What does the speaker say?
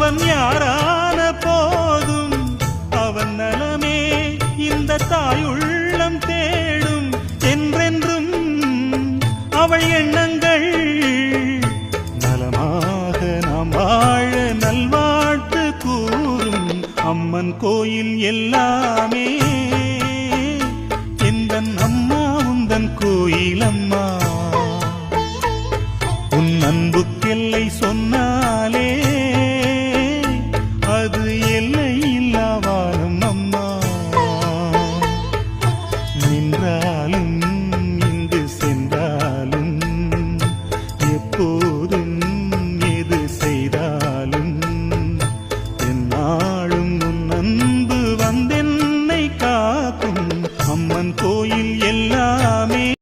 அவன் யாரான போதும் அவன் நலமே இந்த தாயுள்ளம் தேடும் என்றென்றும் அவள் எண்ணங்கள் நலமாக நாம் வாழ நல்வாழ்த்து கூறும் அம்மன் கோயில் எல்லாமே எந்தன் அம்மா உந்தன் கோயில் அம்மா உன் அன்புக்கெல்லை